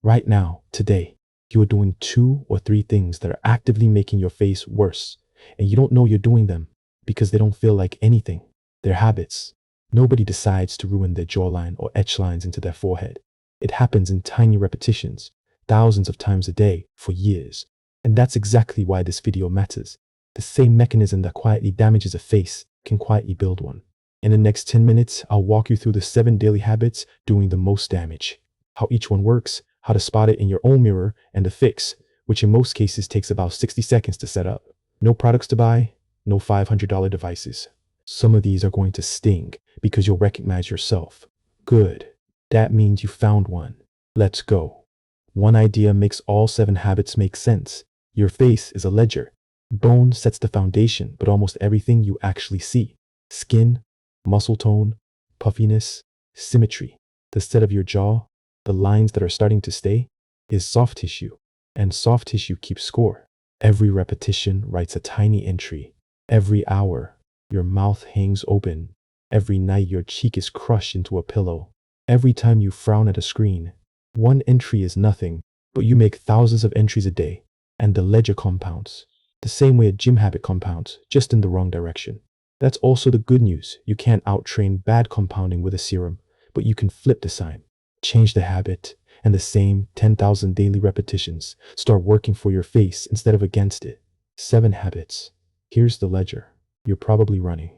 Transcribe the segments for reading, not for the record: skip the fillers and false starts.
Right now, today, you are doing 2 or 3 things that are actively making your face worse, and you don't know you're doing them because they don't feel like anything. They're habits. Nobody decides to ruin their jawline or etch lines into their forehead. It happens in tiny repetitions, thousands of times a day for years. And that's exactly why this video matters. The same mechanism that quietly damages a face can quietly build one. In the next 10 minutes, I'll walk you through the 7 daily habits doing the most damage, how each one works, how to spot it in your own mirror, and the fix, which in most cases takes about 60 seconds to set up. No products to buy, no $500 devices. Some of these are going to sting because you'll recognize yourself. Good. That means you found one. Let's go. One idea makes all 7 habits make sense. Your face is a ledger. Bone sets the foundation, but almost everything you actually see. Skin, muscle tone, puffiness, symmetry. The set of your jaw, the lines that are starting to stay, is soft tissue. And soft tissue keeps score. Every repetition writes a tiny entry. Every hour, your mouth hangs open. Every night, your cheek is crushed into a pillow. Every time you frown at a screen, one entry is nothing, but you make thousands of entries a day, and the ledger compounds. The same way a gym habit compounds, just in the wrong direction. That's also the good news. You can't outtrain bad compounding with a serum, but you can flip the sign. Change the habit, and the same 10,000 daily repetitions start working for your face instead of against it. 7 habits. Here's the ledger. You're probably running.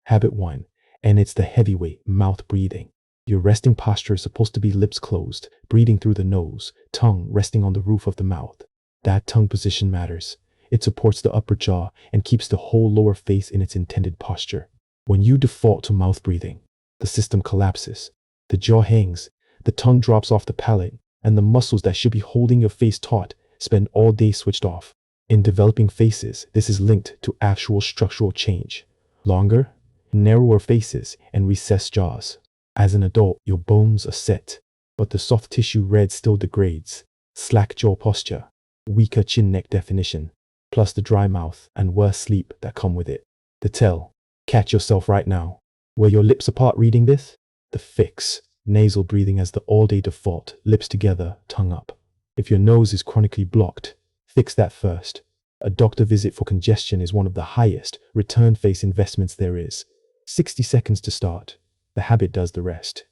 Habit 1, and it's the heavyweight mouth breathing. Your resting posture is supposed to be lips closed, breathing through the nose, tongue resting on the roof of the mouth. That tongue position matters. It supports the upper jaw and keeps the whole lower face in its intended posture. When you default to mouth breathing, the system collapses. The jaw hangs, the tongue drops off the palate, and the muscles that should be holding your face taut spend all day switched off. In developing faces, this is linked to actual structural change. Longer, narrower faces and recessed jaws. As an adult, your bones are set, but the soft tissue red still degrades. Slack jaw posture, weaker chin-neck definition, plus the dry mouth and worse sleep that come with it. The tell. Catch yourself right now. Were your lips apart reading this? The fix. Nasal breathing as the all-day default, lips together, tongue up. If your nose is chronically blocked, fix that first. A doctor visit for congestion is one of the highest return face investments there is. 60 seconds to start. The habit does the rest.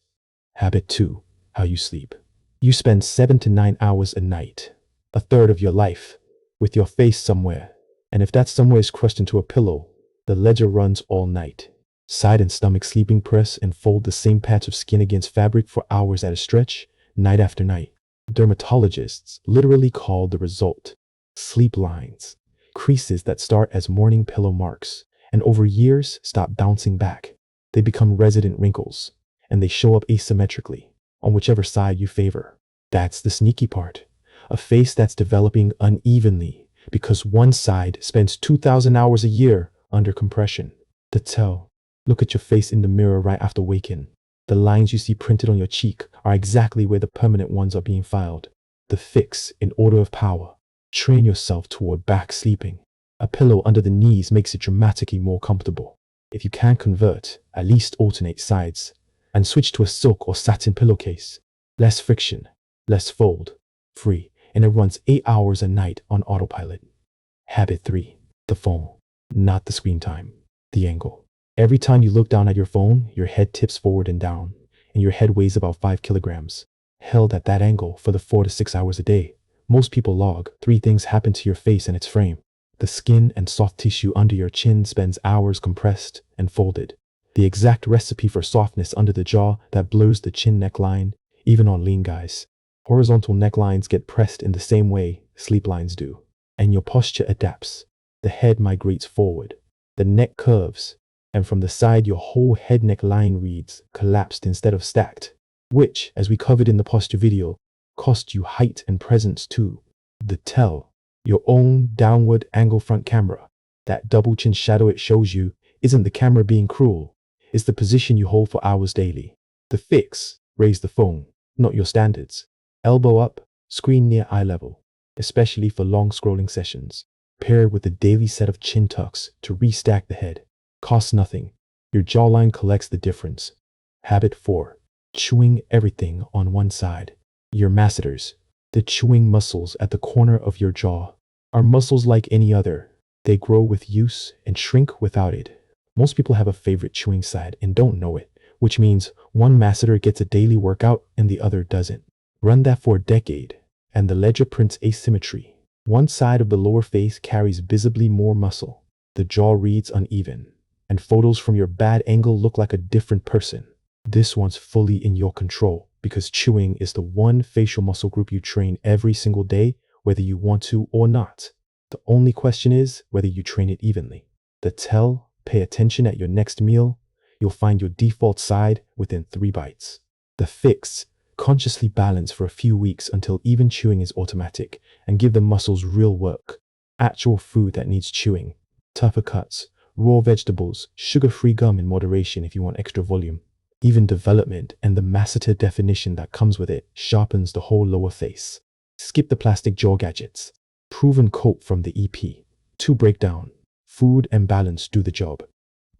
Habit 2. How you sleep. You spend 7 to 9 hours a night, a third of your life, with your face somewhere. And if that somewhere is crushed into a pillow, the ledger runs all night. Side and stomach sleeping press and fold the same patch of skin against fabric for hours at a stretch, night after night. Dermatologists literally call the result sleep lines, creases that start as morning pillow marks, and over years stop bouncing back. They become resident wrinkles, and they show up asymmetrically, on whichever side you favor. That's the sneaky part. A face that's developing unevenly, because one side spends 2,000 hours a year under compression. The tell. Look at your face in the mirror right after waking. The lines you see printed on your cheek are exactly where the permanent ones are being filed. The fix in order of power. Train yourself toward back sleeping. A pillow under the knees makes it dramatically more comfortable. If you can't convert, at least alternate sides. And switch to a silk or satin pillowcase. Less friction, less fold, free, and it runs 8 hours a night on autopilot. Habit 3. The phone. Not the screen time. The angle. Every time you look down at your phone, your head tips forward and down, and your head weighs about 5 kilograms. Held at that angle for the 4 to 6 hours a day. Most people log 3 things happen to your face and its frame. The skin and soft tissue under your chin spends hours compressed and folded. The exact recipe for softness under the jaw that blurs the chin neckline, even on lean guys. Horizontal necklines get pressed in the same way sleep lines do. And your posture adapts. The head migrates forward. The neck curves. And from the side, your whole head neck line reads collapsed instead of stacked, which, as we covered in the posture video, cost you height and presence too. The tell. Your own downward angle front camera. That double chin shadow it shows you isn't the camera being cruel. It's the position you hold for hours daily. The fix. Raise the phone, not your standards. Elbow up, screen near eye level, especially for long scrolling sessions. Pair with a daily set of chin tucks to restack the head. Costs nothing. Your jawline collects the difference. Habit 4. Chewing everything on one side. Your masseters, The chewing muscles at the corner of your jaw are muscles like any other. They grow with use and shrink without it. Most people have a favorite chewing side and don't know it, which means one masseter gets a daily workout and the other doesn't. Run that for a decade, and the ledger prints asymmetry. One side of the lower face carries visibly more muscle. The jaw reads uneven, and photos from your bad angle look like a different person. This one's fully in your control because chewing is the one facial muscle group you train every single day, whether you want to or not. The only question is whether you train it evenly. The tell, pay attention at your next meal. You'll find your default side within 3 bites. The fix, consciously balance for a few weeks until even chewing is automatic and give the muscles real work. Actual food that needs chewing. Tougher cuts, raw vegetables, sugar-free gum in moderation if you want extra volume. Even development and the masseter definition that comes with it sharpens the whole lower face. Skip the plastic jaw gadgets. Proven quote from the EP. 2 breakdown. Food and balance do the job.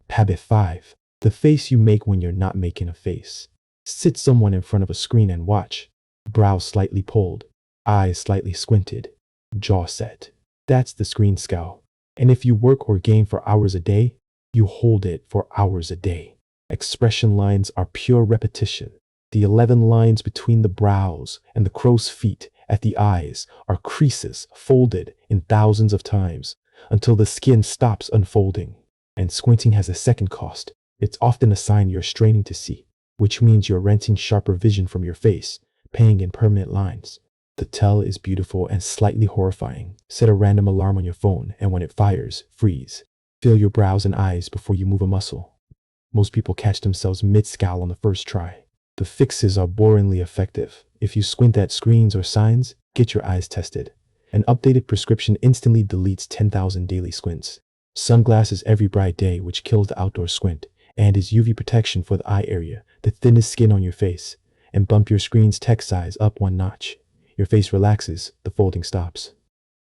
Habit 5. The face you make when you're not making a face. Sit someone in front of a screen and watch. Brows slightly pulled. Eyes slightly squinted. Jaw set. That's the screen scowl. And if you work or game for hours a day, you hold it for hours a day. Expression lines are pure repetition. The 11 lines between the brows and the crow's feet at the eyes are creases folded in thousands of times until the skin stops unfolding. And squinting has a second cost. It's often a sign you're straining to see, which means you're renting sharper vision from your face, paying in permanent lines. The tell is beautiful and slightly horrifying. Set a random alarm on your phone, and when it fires, freeze. Feel your brows and eyes before you move a muscle. Most people catch themselves mid-scowl on the first try. The fixes are boringly effective. If you squint at screens or signs, get your eyes tested. An updated prescription instantly deletes 10,000 daily squints. Sunglasses every bright day, which kills the outdoor squint, and is UV protection for the eye area, the thinnest skin on your face. And bump your screen's text size up 1 notch. Your face relaxes, the folding stops.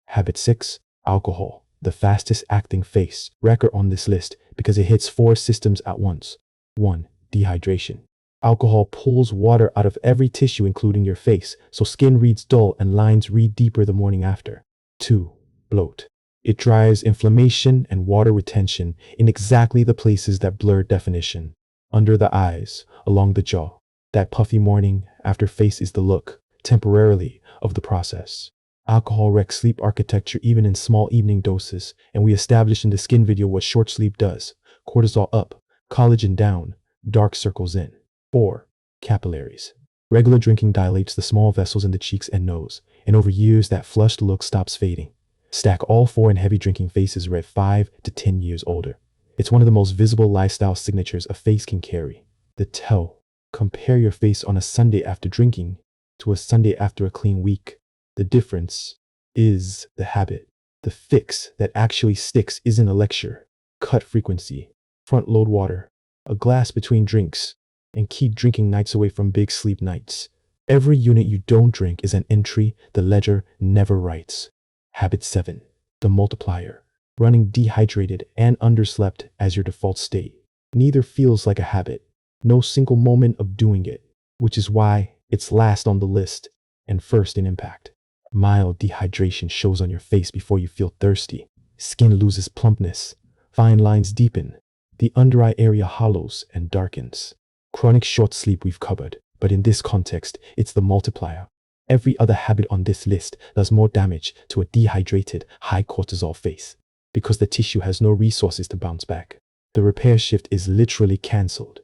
Habit 6. Alcohol. The fastest acting face record on this list because it hits 4 systems at once. 1. Dehydration. Alcohol pulls water out of every tissue including your face, so skin reads dull and lines read deeper the morning after. 2. Bloat. It drives inflammation and water retention in exactly the places that blur definition. Under the eyes, along the jaw. That puffy morning after face is the look, temporarily, of the process. Alcohol wrecks sleep architecture even in small evening doses, and we established in the skin video what short sleep does. Cortisol up, collagen down, dark circles in. 4. Capillaries. Regular drinking dilates the small vessels in the cheeks and nose, and over years that flushed look stops fading. Stack all 4 and heavy drinking faces read 5 to 10 years older. It's one of the most visible lifestyle signatures a face can carry. The tell. Compare your face on a Sunday after drinking to a Sunday after a clean week. The difference is the habit. The fix that actually sticks isn't a lecture. Cut frequency. Front load water. A glass between drinks. And keep drinking nights away from big sleep nights. Every unit you don't drink is an entry the ledger never writes. Habit 7. The multiplier. Running dehydrated and underslept as your default state. Neither feels like a habit. No single moment of doing it, which is why it's last on the list and first in impact. Mild dehydration shows on your face before you feel thirsty. Skin loses plumpness. Fine lines deepen. The under eye area hollows and darkens. Chronic short sleep we've covered, but in this context, it's the multiplier. Every other habit on this list does more damage to a dehydrated, high cortisol face because the tissue has no resources to bounce back. The repair shift is literally cancelled.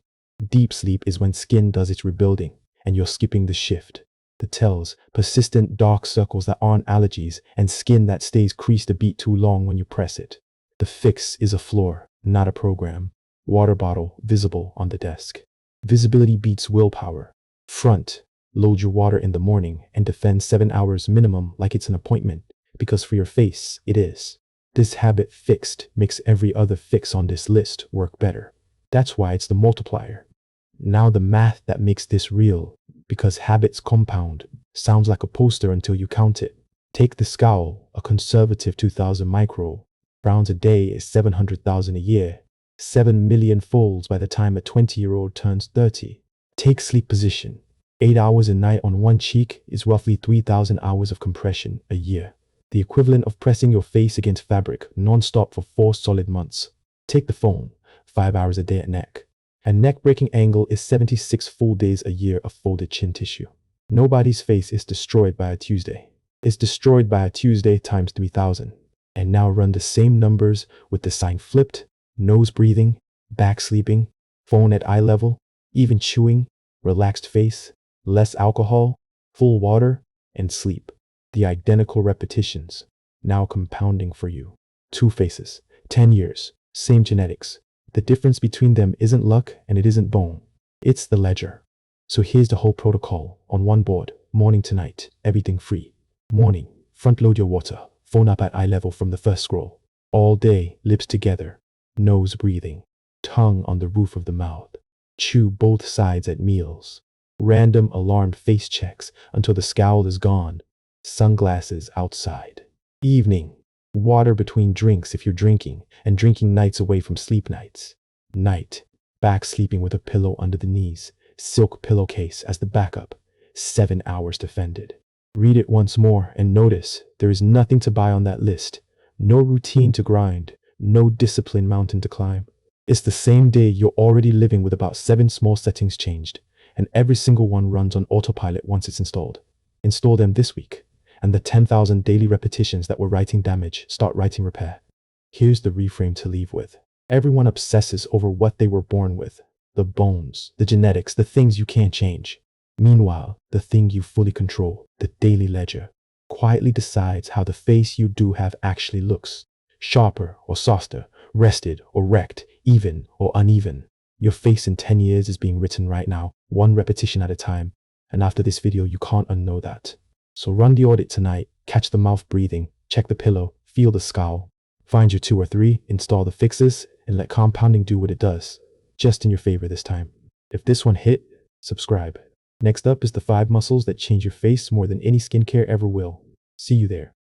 Deep sleep is when skin does its rebuilding and you're skipping the shift. The tells, persistent dark circles that aren't allergies and skin that stays creased a beat too long when you press it. The fix is a floor, not a program. Water bottle visible on the desk. Visibility beats willpower. Front. Load your water in the morning and defend 7 hours minimum like it's an appointment, because for your face, it is. This habit fixed makes every other fix on this list work better. That's why it's the multiplier. Now the math that makes this real, because habits compound, sounds like a poster until you count it. Take the scowl, a conservative 2000 micro. Frowns a day is 700,000 a year. 7 million folds by the time a 20-year-old turns 30. Take sleep position. 8 hours a night on one cheek is roughly 3,000 hours of compression a year, the equivalent of pressing your face against fabric non-stop for 4 solid months. Take the phone, 5 hours a day at neck. A neck-breaking angle is 76 full days a year of folded chin tissue. Nobody's face is destroyed by a Tuesday. It's destroyed by a Tuesday times 3,000. And now run the same numbers with the sign flipped, nose breathing, back sleeping, phone at eye level, even chewing, relaxed face, less alcohol, full water, and sleep. The identical repetitions, now compounding for you. 2 faces, 10 years, same genetics. The difference between them isn't luck and it isn't bone. It's the ledger. So here's the whole protocol on one board, morning to night, everything free. Morning, front load your water, phone up at eye level from the first scroll. All day, lips together, nose breathing, tongue on the roof of the mouth. Chew both sides at meals. Random alarmed face checks until the scowl is gone. Sunglasses outside. Evening, water between drinks if you're drinking, and drinking nights away from sleep nights. Night, back sleeping with a pillow under the knees, silk pillowcase as the backup. 7 hours defended. Read it once more and notice there is nothing to buy on that list. No routine to grind, no discipline mountain to climb. It's the same day you're already living with about 7 small settings changed, and every single one runs on autopilot once it's installed. Install them this week, and the 10,000 daily repetitions that were writing damage start writing repair. Here's the reframe to leave with. Everyone obsesses over what they were born with. The bones, the genetics, the things you can't change. Meanwhile, the thing you fully control, the daily ledger, quietly decides how the face you do have actually looks. Sharper or softer, rested or wrecked, even or uneven. Your face in 10 years is being written right now, one repetition at a time. And after this video, you can't unknow that. So run the audit tonight, catch the mouth breathing, check the pillow, feel the scowl. Find your 2 or 3, install the fixes, and let compounding do what it does. Just in your favor this time. If this one hit, subscribe. Next up is the 5 muscles that change your face more than any skincare ever will. See you there.